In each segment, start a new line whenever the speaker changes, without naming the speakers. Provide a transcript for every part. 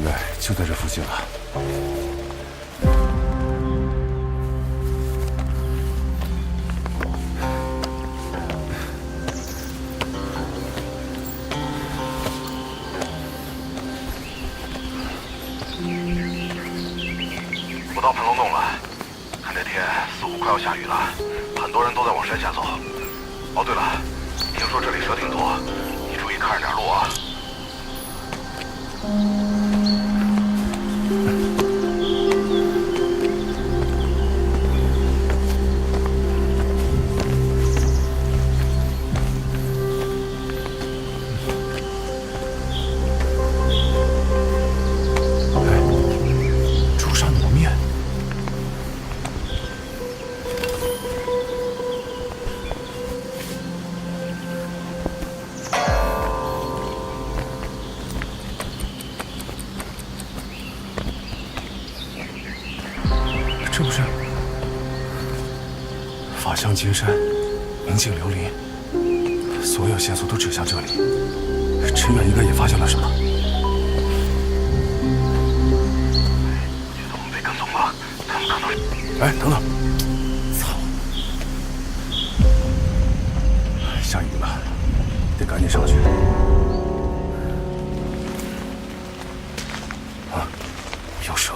该就在这附近了。
我到盘龙洞了，看这天似乎快要下雨了，很多人都在往山下走。哦，对了，听说这里蛇挺多，你注意看着点路啊。
这不是法相金山，明镜琉璃，所有线索都指向这里。陈远应该也发现了什么。
觉得我们被跟踪了，他们可能……
哎，等等！操！下雨了，得赶紧上去。啊，有蛇！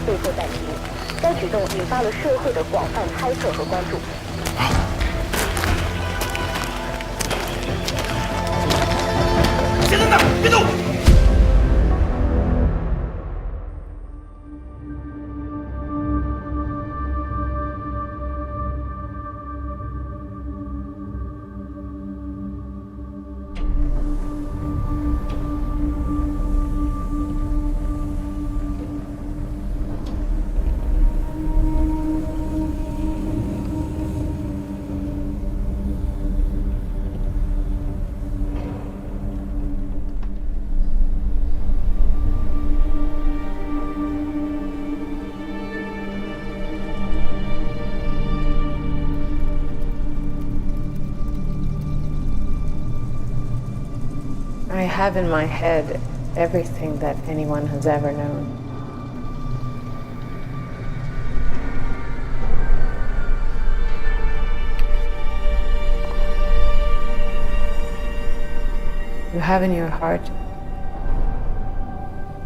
被迫暂停。该举动引发了社会的广泛猜测和关注。
先等等，别动！
I have in my head everything that anyone has ever known. You have in your heart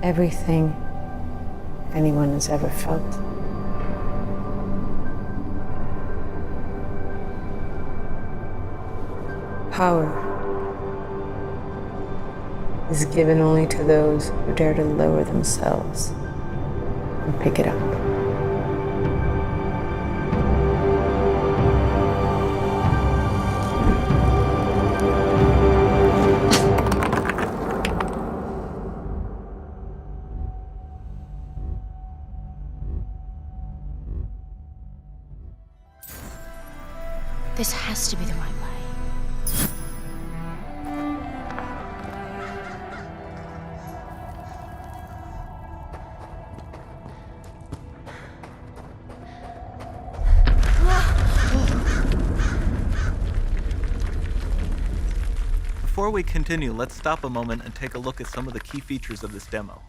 everything anyone has ever felt. Power is given only to those who dare to lower themselves and pick it up.
This has to be the right way.
Before we continue, let's stop a moment and take a look at some of the key features of this demo.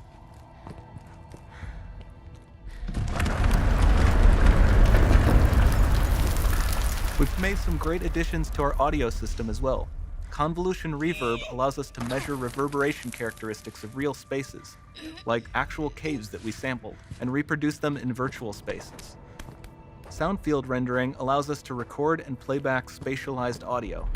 We've made some great additions to our audio system as well. Convolution reverb allows us to measure reverberation characteristics of real spaces, like actual caves that we sampled, and reproduce them in virtual spaces. Sound field rendering allows us to record and play back spatialized audio.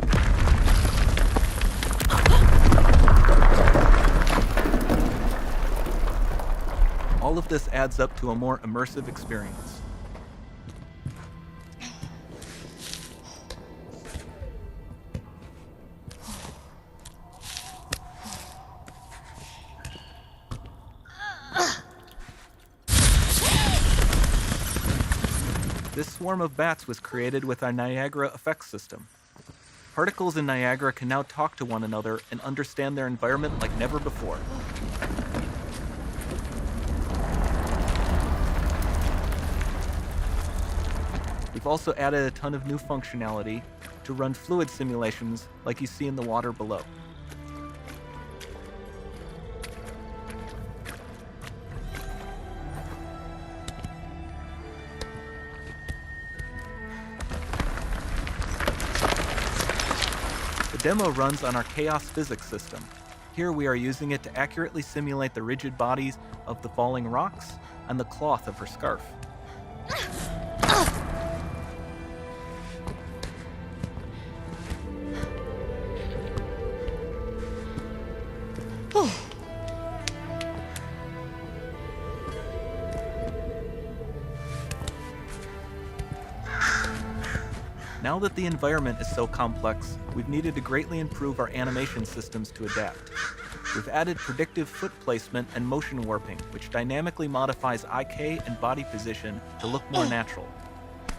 All of this adds up to a more immersive experience. This swarm of bats was created with our Niagara effects system. Particles in Niagara can now talk to one another and understand their environment like never before. We've also added a ton of new functionality to run fluid simulations like you see in the water below. The demo runs on our Chaos Physics system. Here we are using it to accurately simulate the rigid bodies of the falling rocks and the cloth of her scarf. Now that the environment is so complex, we've needed to greatly improve our animation systems to adapt. We've added predictive foot placement and motion warping, which dynamically modifies IK and body position to look more natural.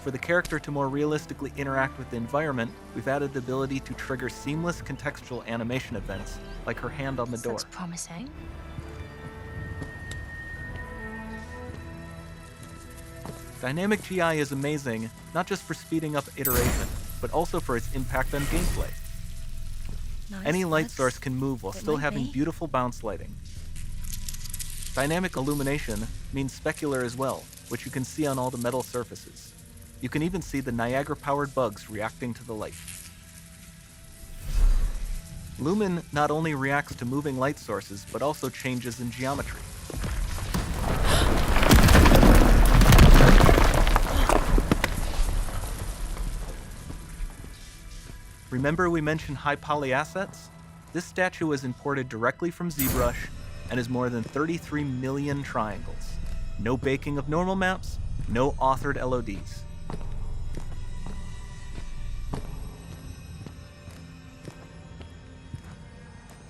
For the character to more realistically interact with the environment, we've added the ability to trigger seamless contextual animation events, like her hand on the door.
Looks promising.
Dynamic GI is amazing, not just for speeding up iteration, but also for its impact on gameplay.
Nice.
Any light
Looks
source can move while
it
still
might
having
be.
beautiful bounce lighting. Dynamic illumination means specular as well, which you can see on all the metal surfaces. You can even see the Niagara-powered bugs reacting to the light. Lumen not only reacts to moving light sources, but also changes in geometry. Remember we mentioned high poly assets? This statue was imported directly from ZBrush and is more than 33 million triangles. No baking of normal maps, no authored LODs.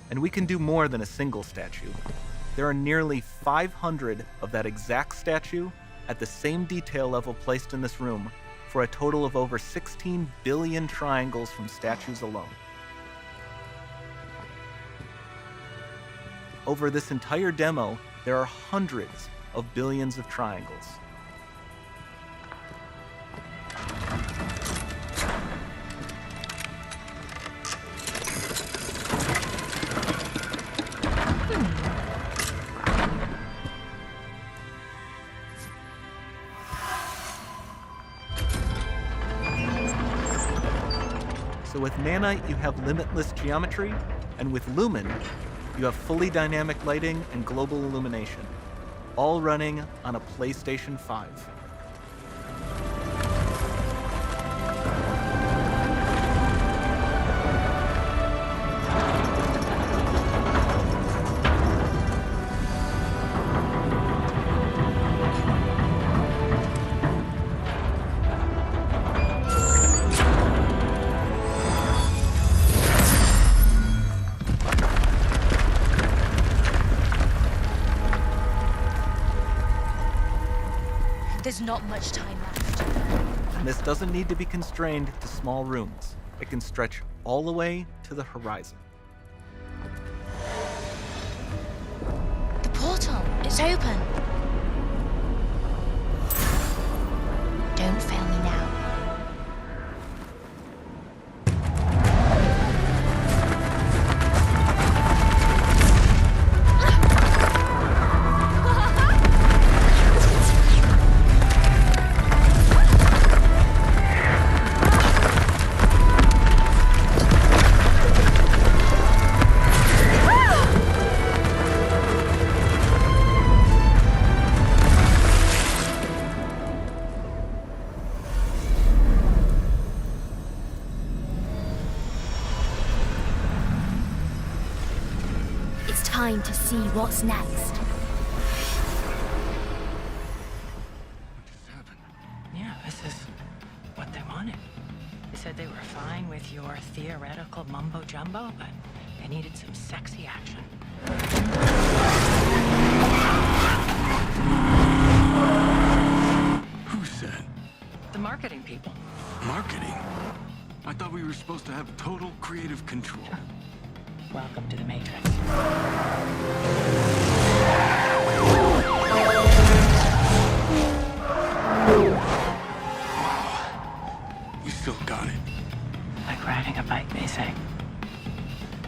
And we can do more than a single statue. There are nearly 500 of that exact statue at the same detail level placed in this room, for a total of over 16 billion triangles from statues alone. Over this entire demo, there are hundreds of billions of triangles. So with Nanite, you have limitless geometry, and with Lumen, you have fully dynamic lighting and global illumination, all running on a PlayStation 5.
There's not much time left.
And this doesn't need to be constrained to small rooms. It can stretch all the way to the horizon.
The portal, it's open. Don't fail me now.
time to see what's next.
Yeah, this is what they wanted. They said they were fine with your theoretical mumbo-jumbo, but they needed some sexy action.
Who said?
The marketing people.
Marketing? I thought we were supposed to have total creative control.
Welcome to the Matrix.
You still got it.
Like riding a bike, they say.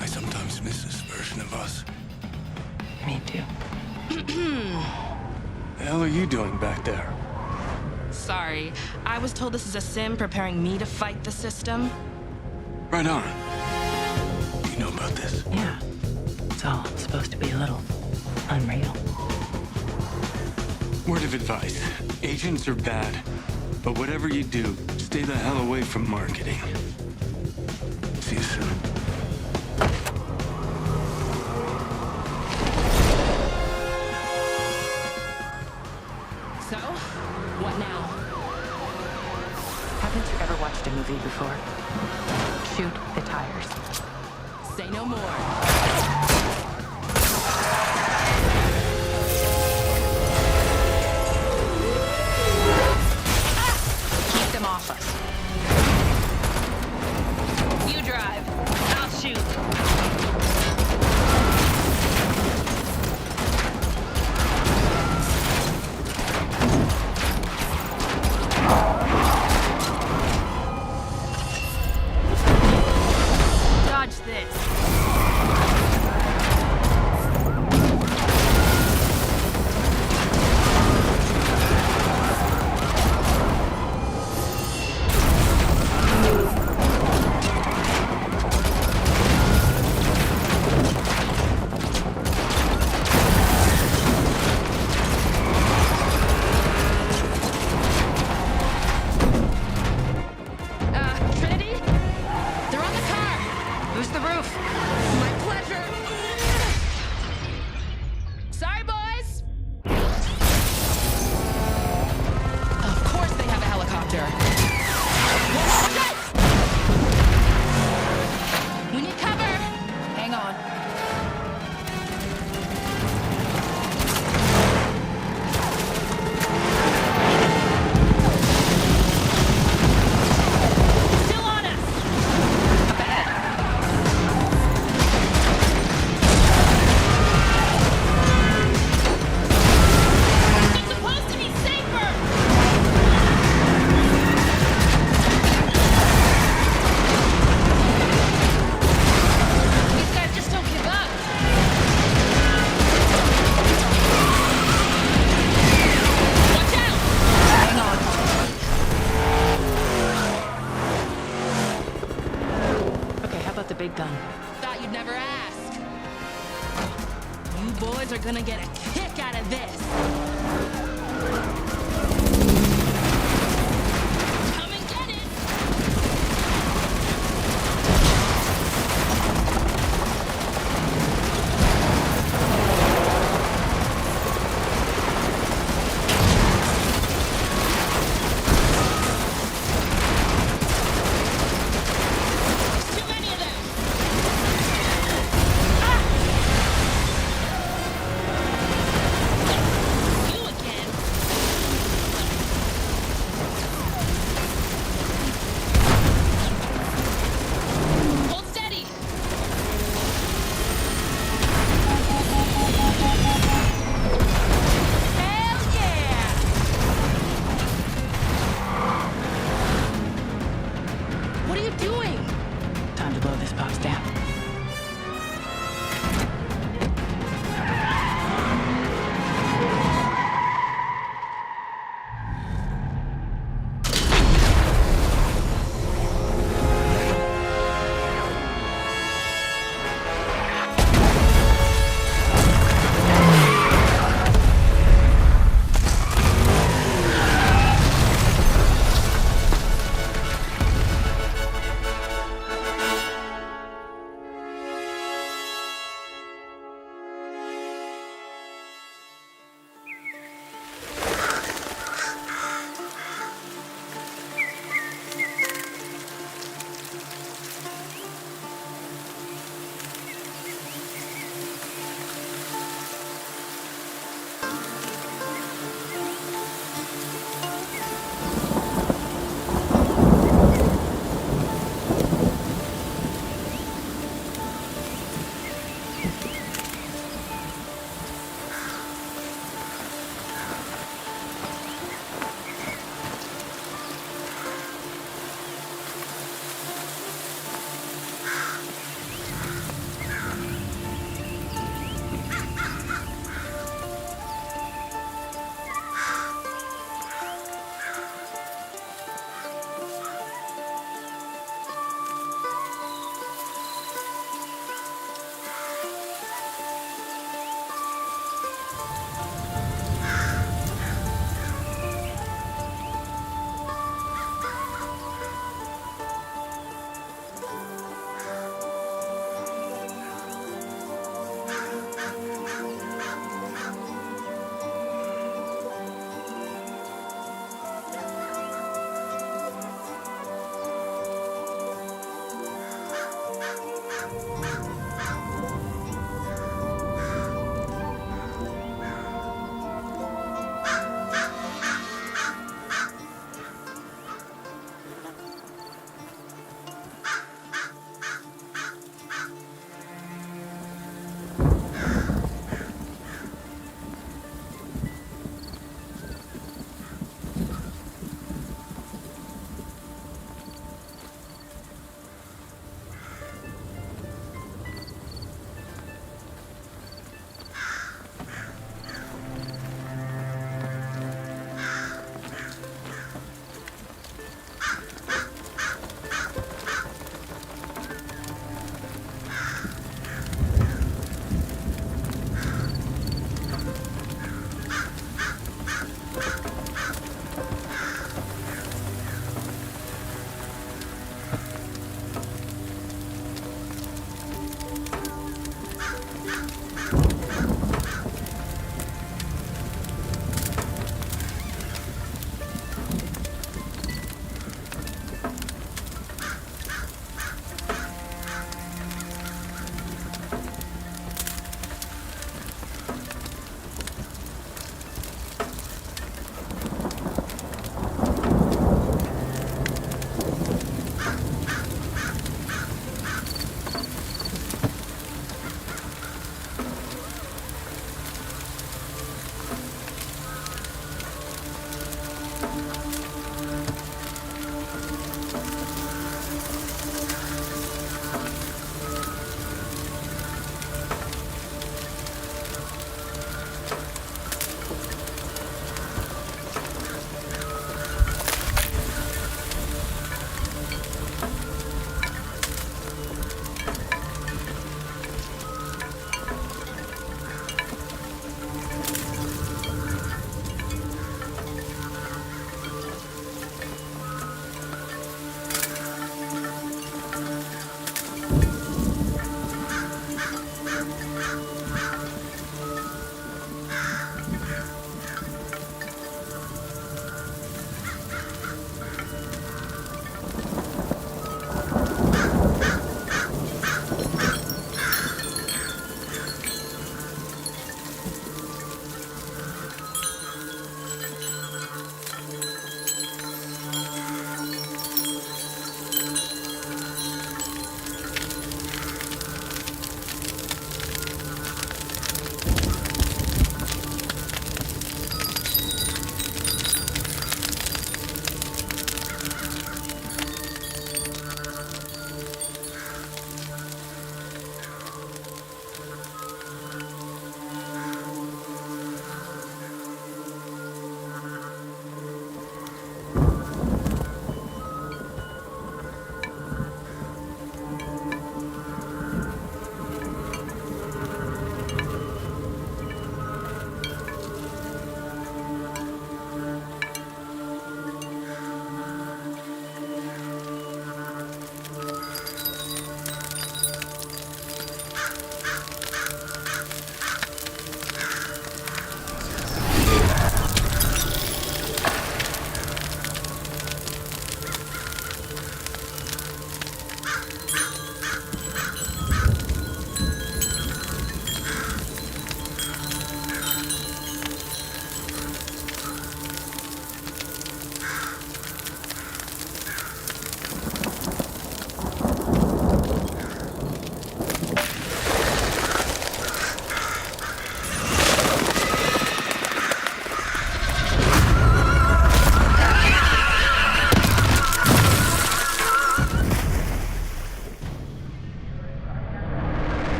I sometimes miss this version of us.
Me too.
The hell are you doing back there?
Sorry, I was told this is a sim preparing me to fight the system.
Right on. You know about this?
Yeah. It's all supposed to be a little unreal.
Word of advice. Agents are bad. But whatever you do, stay the hell away from marketing. See you soon.
So, what now?
Haven't you ever watched a movie before? Shoot the tires.
Say no more. Keep them off us. You drive. I'll shoot. Dodge this. Trinity? They're on the car. Boost the roof. My pleasure. Sorry, boys. Of course they have a helicopter. Watch out! We need cover. Hang on. Still on us. Up ahead. It's supposed to be safer! These guys just don't give up. Watch out! Hang on.
Okay, how about the big gun?
Thought you'd never ask. You boys are gonna get a kick out of this. Come and get it! There's too many of them! You again?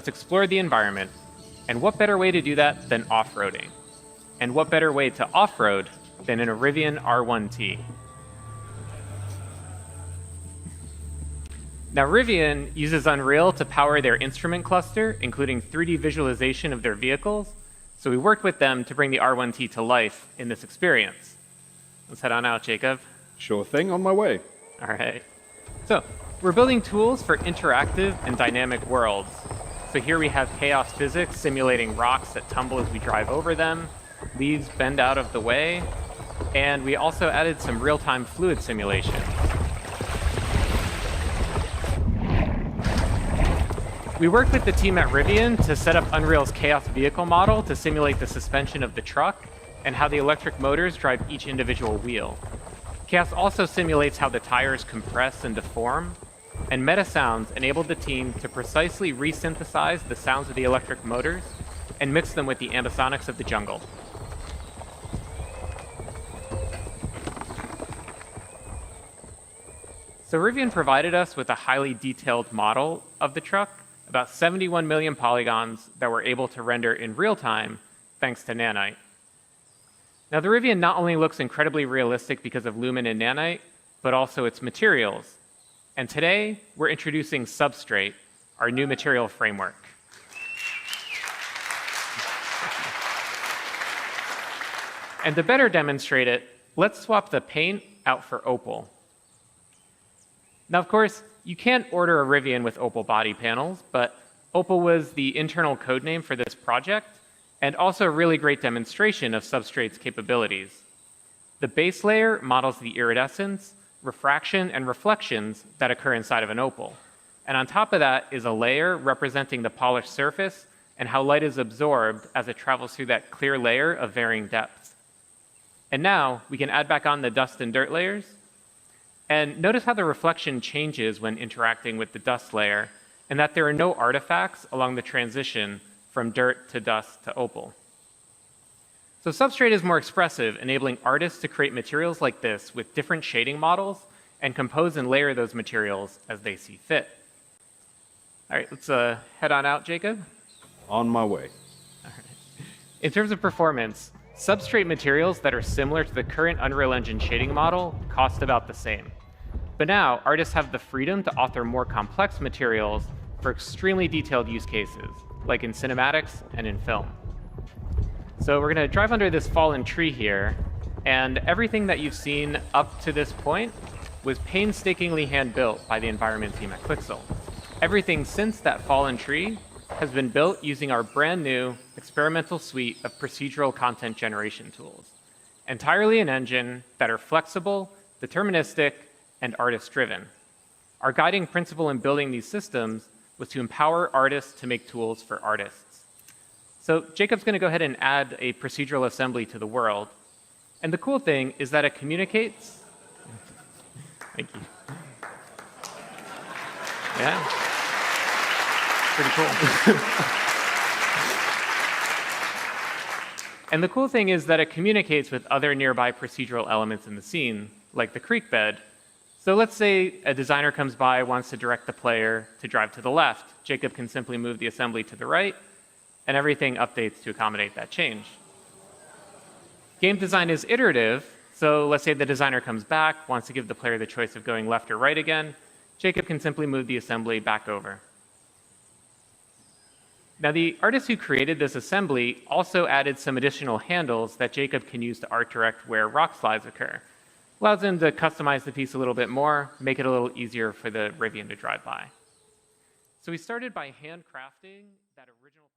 let's explore the environment. And what better way to do that than off-roading? And what better way to off-road than in a Rivian R1T? Now, Rivian uses Unreal to power their instrument cluster, including 3D visualization of their vehicles. So we worked with them to bring the R1T to life in this experience. Let's head on out, Jacob.
Sure thing, on my way.
All right. So we're building tools for interactive and dynamic worlds. So here we have chaos physics simulating rocks that tumble as we drive over them, leaves bend out of the way, and we also added some real-time fluid simulation. We worked with the team at Rivian to set up Unreal's Chaos vehicle model to simulate the suspension of the truck and how the electric motors drive each individual wheel. Chaos also simulates how the tires compress and deform, and MetaSounds enabled the team to precisely resynthesize the sounds of the electric motors and mix them with the ambisonics of the jungle. So Rivian provided us with a highly detailed model of the truck, about 71 million polygons that we're able to render in real time thanks to Nanite. Now, the Rivian not only looks incredibly realistic because of Lumen and Nanite, but also its materials. And today, we're introducing Substrate, our new material framework. And to better demonstrate it, let's swap the paint out for Opal. Now, of course, you can't order a Rivian with Opal body panels, but Opal was the internal code name for this project, and also a really great demonstration of Substrate's capabilities. The base layer models the iridescence, refraction, and reflections that occur inside of an opal. And on top of that is a layer representing the polished surface and how light is absorbed as it travels through that clear layer of varying depths. And now we can add back on the dust and dirt layers. And notice how the reflection changes when interacting with the dust layer, and that there are no artifacts along the transition from dirt to dust to opal. So Substrate is more expressive, enabling artists to create materials like this with different shading models and compose and layer those materials as they see fit. All right, let's head on out, Jacob.
On my way.
All right. In terms of performance, Substrate materials that are similar to the current Unreal Engine shading model cost about the same. But now, artists have the freedom to author more complex materials for extremely detailed use cases, like in cinematics and in film. So we're going to drive under this fallen tree here, and everything that you've seen up to this point was painstakingly hand-built by the environment team at Quixel. Everything since that fallen tree has been built using our brand new experimental suite of procedural content generation tools, entirely in engine that are flexible, deterministic, and artist-driven. Our guiding principle in building these systems was to empower artists to make tools for artists. So Jacob's going to go ahead and add a procedural assembly to the world. And the cool thing is that it communicates. Thank you. Yeah. Pretty cool. And the cool thing is that it communicates with other nearby procedural elements in the scene, like the creek bed. So let's say a designer comes by, wants to direct the player to drive to the left. Jacob can simply move the assembly to the right, and everything updates to accommodate that change. Game design is iterative, so let's say the designer comes back, wants to give the player the choice of going left or right again. Jacob can simply move the assembly back over. Now, the artist who created this assembly also added some additional handles that Jacob can use to art direct where rock slides occur. Allows him to customize the piece a little bit more, make it a little easier for the Rivian to drive by. So we started by handcrafting that original